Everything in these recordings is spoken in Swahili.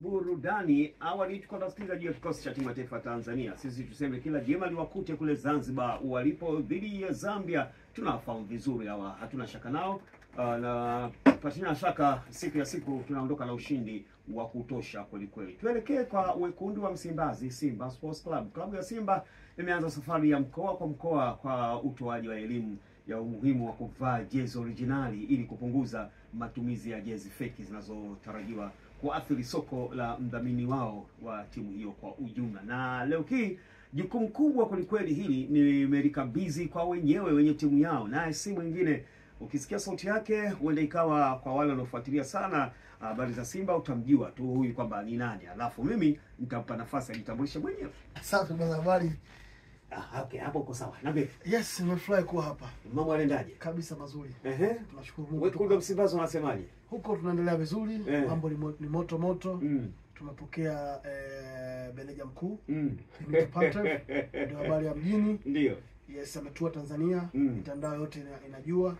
Burudani. Awali tuko tunasikiza juu ya kikosi cha timu ya taifa Tanzania. Sisi tuseme kila jema liwakute kule Zanzibar walipo dhidi ya Zambia. Tunafahamu vizuri hawa, hatuna shaka nao. Na patina shaka siku ya siku tunaondoka na ushindi wa kutosha kweli kweli. Tuelekee kwa wekundu wa Msimbazi, Simba Sports Club. Klabu ya Simba imeanza safari ya mkoa kwa mkoa kwa utoaji wa elimu ya umuhimu wa kuvaa jezi originali ili kupunguza matumizi ya jezi feki zinazotarajiwa kuathiri soko la mdhamini wao wa timu hiyo kwa ujumla. Na leo hii jukumu kubwa kweli hili nimelikabidhi kwa wenye timu yao, naye si mwingine. Ukisikia sauti yake huenda ikawa kwa wale wanaofuatilia sana habari za Simba utamjua tu huyu kwamba ni nani, alafu mimi nitampa nafasi ajitambulishe mwenyewe. Asante bwana habari. Okay, hapo uko sawa. Nabe. Yes, nimefurahi kuwa hapa. Mambo yanaendaje? Kabisa mazuri. Tunashukuru Mungu. Wewe kwa Msimbazi unasemaje? Huko tunaendelea vizuri. Mambo ni moto. Tumepokea meneja mkuu. Mr. Panther. Ndio habari ya mjini. Ndio. Yes, ametua Tanzania. Mitandao yote inajua.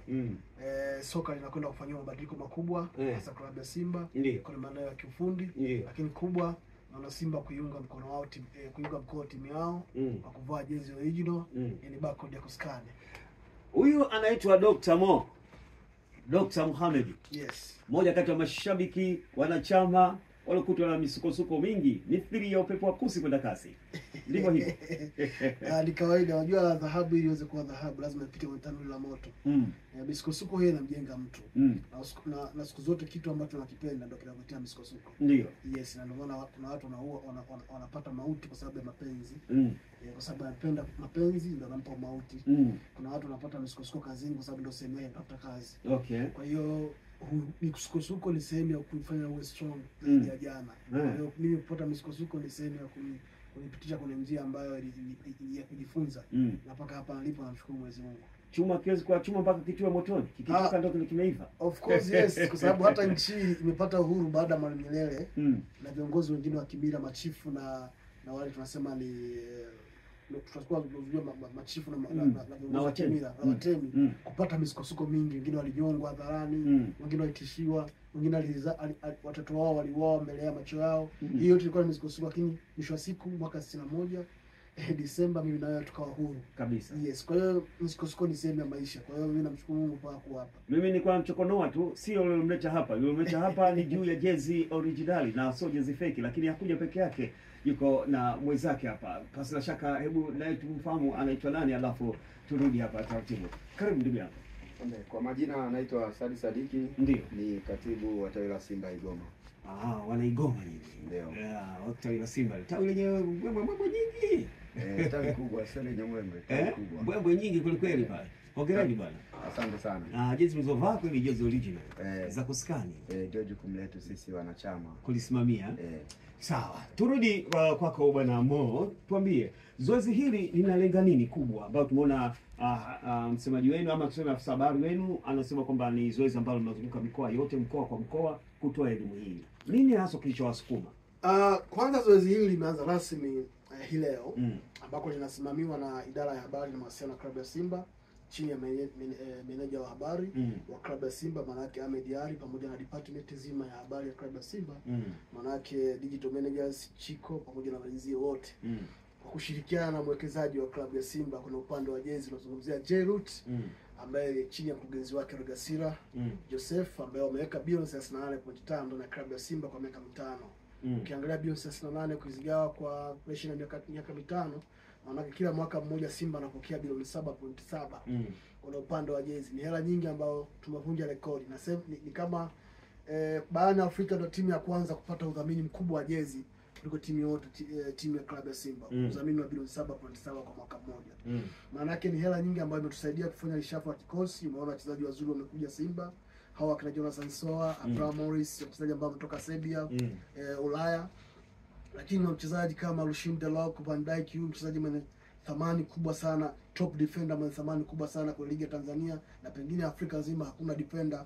Soka linakwenda kufanywa mabadiliko makubwa hasa klabu ya Simba kwa maana ya kiufundi, lakini kubwa na Simba kuiunga mkono wao kuiunga mkono timu yao kwa kuvaa jezi original yani barcode ya kuskani. Huyu anaitwa Dr. Mo. Dr. Mohamed. Yes. Mmoja kati ya mashabiki wanachama walokutwa na misukosuko mingi, mithili ya upepo wa kusi kwenda kasi. Ndivyo hivyo. Ni kawaida, unajua dhahabu ili iweze kuwa dhahabu lazima ipite kwenye tanuru la moto. Misukosuko hiyo inamjenga mtu. Na siku zote kitu ambacho tunakipenda ndio kinakutia misukosuko. Ndio. Yes, na ndio maana kuna watu wanapata mauti kwa sababu ya mapenzi. Kwa sababu anapenda mapenzi ndio anampa mauti. Kuna watu wanapata misukosuko kazini kwa sababu ndio sehemu ya kutafuta kazi. Okay. Kwa hiyo misukosuko ni sehemu ya kufanya uwe strong zaidi ya jana. Kwa hiyo mimi kupata misukosuko ni sehemu ya kunipitisha kwenye njia ambayo ya kujifunza. Na mpaka hapa nilipo namshukuru Mwenyezi Mungu. Chuma kiwezi kwa chuma mpaka kitiwe motoni. Kikitoka ndio kimeiva. Of course yes, kwa sababu hata nchi imepata uhuru baada ya Mwalimu Nyerere na viongozi wengine wa kimila, machifu na wale tunasema ni tutakuwa tunajua machifu na watemi kupata misukosuko mingi. Wengine walinyongwa hadharani, wengine walitishiwa, wengine watoto wao waliuawa mbele ya macho yao. Hiyo yote ilikuwa ni misukosuko, lakini mwisho wa siku mwaka 61 Desemba mimi na wewe tukawa huru kabisa. Yes, kwa hiyo misukosuko ni sehemu ya maisha. Kwa hiyo mimi namshukuru Mungu kwa kuwa hapa. Mimi ni kwa mchokonoa tu, sio yule mleta hapa. Yule mleta hapa ni juu ya jezi originali na sio jezi fake, lakini hakuja peke yake. Yuko na mwenzake hapa. Pasina shaka, hebu naye tumfahamu anaitwa nani, alafu turudi hapa taratibu. Karibu ndugu yangu. Kwa majina anaitwa Sadi Sadiki. Ndio. Ni katibu wa tawi la Simba Igoma. Wana Igoma nini? Ndio. Tawi la Simba. Tawi lenye mbwembwe nyingi. Tawi kubwa, sio lenye mbwembwe, tawi kubwa. Mbwembwe nyingi kweli kweli pale. Hongereni bwana. Asante sana. Jezi mlizovaa kweli jezi original. Za kuskani. Ndio jukumu letu sisi wanachama kulisimamia. Sawa. Turudi kwako bwana Mo. Tuambie, zoezi hili linalenga nini kubwa ambao tumeona msemaji wenu ama tuseme afisa habari wenu anasema kwamba ni zoezi ambalo linazunguka mikoa yote, mkoa kwa mkoa, kutoa elimu hii. Nini hasa kilichowasukuma? Kwanza zoezi hili limeanza rasmi hii leo ambako linasimamiwa na idara ya habari na mawasiliano ya klabu ya Simba chini ya meneja wa habari wa klabu ya Simba manake Ahmed Ali pamoja na department nzima ya habari ya klabu ya Simba manake digital managers Chiko pamoja na walinzi wote kwa kushirikiana na mwekezaji wa klabu ya Simba kuna upande wa jezi tunazungumzia J-Root ambaye chini ya mkurugenzi wake Rogasira Joseph ambaye wameweka bilioni 38.5 na klabu ya Simba kwa miaka 5. Ukiangalia bilioni 38 kuzigawa kwa ratio ya miaka 5, maana kila mwaka mmoja Simba anapokea bilioni 7.7 kwa upande wa jezi. Ni hela nyingi ambayo tumevunja rekodi. Na sasa ni kama barani Afrika ndio timu ya kwanza kupata udhamini mkubwa wa jezi kuliko timu yote, timu ya klabu ya Simba. Udhamini wa bilioni 7.7 kwa mwaka mmoja. Maana yake ni hela nyingi ambayo imetusaidia kufanya reshuffle ya kikosi. Umeona wachezaji wazuri wamekuja Simba. Hawa kina Jonathan Soa, Abraham Morris, wachezaji ambao wametoka Serbia, Ulaya. Lakini wachezaji kama Lushim Delok, Van Dijk, huyu mchezaji mwenye thamani kubwa sana, top defender mwenye thamani kubwa sana kwa ligi ya Tanzania na pengine Afrika nzima hakuna defender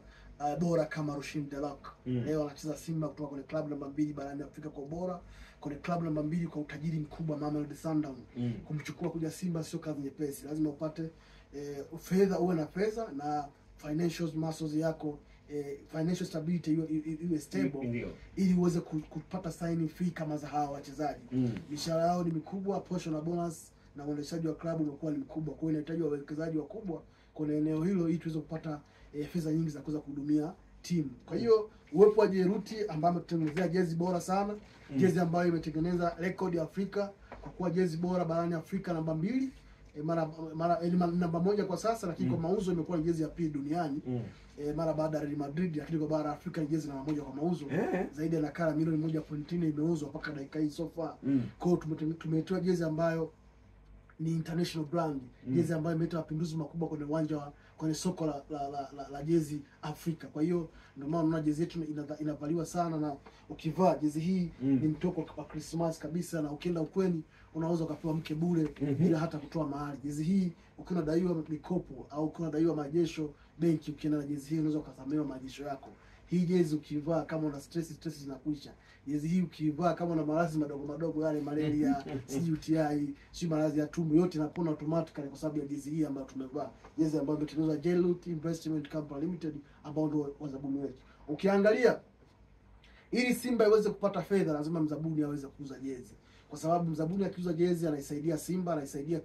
bora kama Lushim Delok. Leo anacheza Simba kutoka kwenye club namba 2 barani Afrika kwa ubora, kwenye club namba 2 kwa utajiri mkubwa Mamelodi Sundowns. Kumchukua kuja Simba sio kazi nyepesi. Lazima upate fedha, uwe na pesa na financial muscles yako financial stability iwe stable, ili uweze kupata signing fee kama za hawa wachezaji. Mishahara yao ni mikubwa, portion na bonus na uendeshaji wa klabu umekuwa ni mkubwa. Kwa hiyo inahitaji wawekezaji wakubwa kwenye eneo hilo ili tuweze kupata fedha nyingi za kuweza kuhudumia timu. Kwa hiyo uwepo wa Jeruti ambaye ametengenezea jezi bora sana, jezi ambayo imetengeneza record ya Afrika kwa kuwa jezi bora barani Afrika namba 2, namba 1 kwa sasa, lakini kwa mauzo imekuwa ni jezi ya pili duniani mara baada ya Real Madrid, lakini kwa bara Afrika ni jezi namba 1 kwa mauzo. Zaidi ya nakala milioni 1.4 imeuzwa mpaka dakika hii so far. Kwa hiyo tumetoa jezi ambayo ni international brand, jezi ambayo imeleta mapinduzi makubwa kwenye soko la jezi Afrika. Kwa hiyo ndio maana unaona jezi yetu inavaliwa sana, na ukivaa jezi hii ni mtoko kwa Christmas kabisa, na ukienda ukweni unaweza ukapewa mke bure bila hata kutoa mahali. Jezi hii ukiona daiwa mikopo au ukiona daiwa majesho benki, ukienda na jezi hii unaweza ukasamehewa majesho yako. Hii jezi ukivaa kama una stress zinakwisha. Jezi hii ukivaa kama una maradhi madogo yale malaria, UTI, si maradhi ya tumbo, yote yanapona automatically kwa sababu ya jezi hii ambayo tumevaa. Jezi ambayo imetengenezwa Jeruti Investment Company Limited, ambao ndio wazabuni wetu. Ukiangalia ili Simba iweze kupata fedha lazima mzabuni aweze kuuza jezi. Kwa sababu mzabuni akiuza jezi anaisaidia Simba, anaisaidia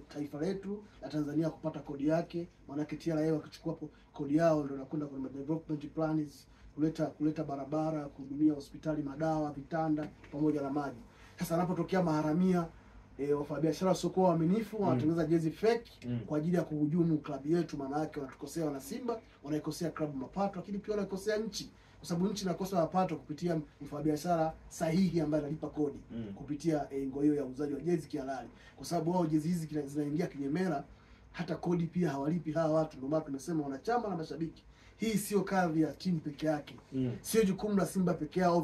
taifa letu la Tanzania kupata kodi yake. Maana TRA wakichukua kodi yao ndio nakwenda kwenye development plans, kuleta barabara, kuhudumia hospitali, madawa, vitanda pamoja na maji. Sasa anapotokea maharamia wafanyabiashara soko waaminifu wanatengeneza jezi fake kwa ajili ya kuhujumu klabu yetu, maana yake wanatukosea wana Simba, wanaikosea klabu mapato, lakini pia wanaikosea nchi. Kwa sababu nchi inakosa mapato kupitia mfanyabiashara sahihi ambaye analipa kodi kupitia ngoyo ya uzaji wa jezi kihalali. Kwa sababu wao jezi hizi zinaingia kinyemera, hata kodi pia hawalipi hawa watu. Ndio maana tumesema wanachama na mashabiki, hii sio kazi ya timu peke yake. Sio jukumu la Simba peke yao au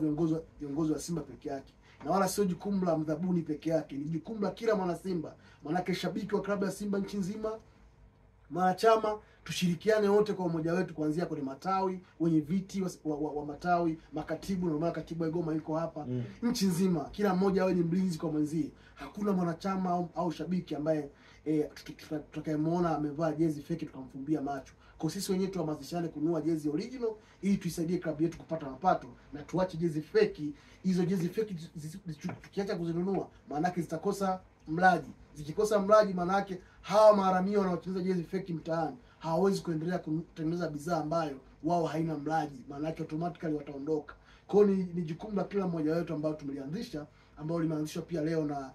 viongozi wa Simba peke yake. Na wala sio jukumu la mdhabuni peke yake. Ni jukumu la kila mwana Simba. Maana shabiki wa klabu ya Simba nchi nzima, wanachama, tushirikiane wote kwa umoja wetu, kuanzia kwenye matawi, wenye viti wa matawi, makatibu, na katibu wa Igoma yuko hapa. Nchi nzima kila mmoja awe ni mlinzi kwa mwenzie. Hakuna mwanachama au shabiki ambaye tutakayemuona amevaa jezi fake tukamfumbia macho. Kwa sisi wenyewe tuhamasishane kununua jezi original ili tuisaidie klabu yetu kupata mapato, na tuache jezi fake. Hizo jezi fake tukiacha kuzinunua maana yake zitakosa mlaji. Zikikosa mlaji maana yake hawa maharamia wanaotengeneza jezi fake mtaani hawawezi kuendelea kutengeneza bidhaa ambayo wao haina mlaji, maana yake automatically wataondoka. Kwa hiyo ni jukumu la kila mmoja wetu ambao tumelianzisha, ambao limeanzishwa pia leo na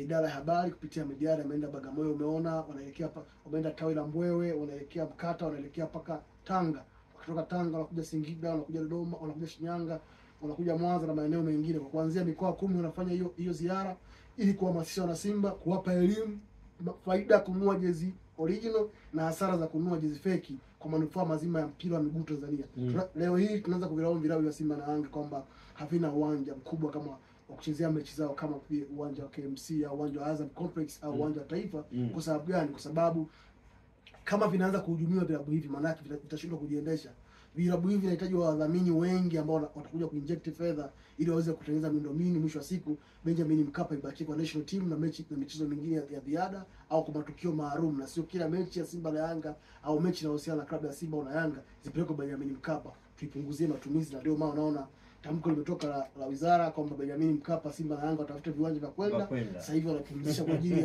idara ya habari kupitia media. Ameenda Bagamoyo, umeona wanaelekea wameenda tawi la Mbwewe, wanaelekea Mkata, wanaelekea paka Tanga. Kutoka Tanga wanakuja Singida, wanakuja Dodoma, wanakuja Shinyanga, wanakuja Mwanza na maeneo mengine. Kwa kuanzia mikoa 10 wanafanya hiyo ziara ili kuhamasisha wana Simba, kuwapa elimu faida kununua jezi original na hasara za kununua jezi fake kwa manufaa mazima ya mpira wa miguu Tanzania. Leo hii tunaanza kuvilaumu vilabu vya Simba na Yanga kwamba havina uwanja mkubwa kama wa kuchezea mechi zao, kama pia uwanja wa KMC au uwanja wa Azam Complex au uwanja wa Taifa. Kwa sababu gani? Kwa sababu kama vinaanza kuhujumiwa vilabu hivi, maana yake vitashindwa kujiendesha. Vilabu hivi vinahitaji wadhamini wengi ambao watakuja kuinject fedha ili waweze kutengeneza miundombinu. Mwisho wa siku Benjamin Mkapa ibaki kwa national team na michezo mingine ya ziada au kwa matukio maalum, na sio kila mechi ya Simba na Yanga au mechi inayohusiana na klabu ya Simba na Yanga zipelekwe Benjamin Mkapa. Tuipunguzie matumizi, na ndio maana unaona tamko limetoka la wizara kwamba Benjamin Mkapa Simba na Yanga watafute viwanja vya kwenda. Sasa hivi wanapumzisha kwa ajili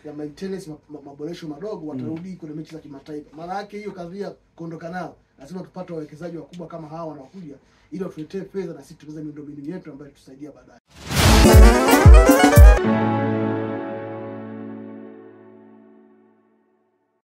ya maintenance, maboresho madogo, watarudi kwenye mechi za kimataifa. Maana yake hiyo kadhia kuondoka nao, lazima tupate wawekezaji wakubwa kama hawa wanaokuja ili watuletee fedha na sisi tuweze miundombinu yetu ambayo tutasaidia baadaye.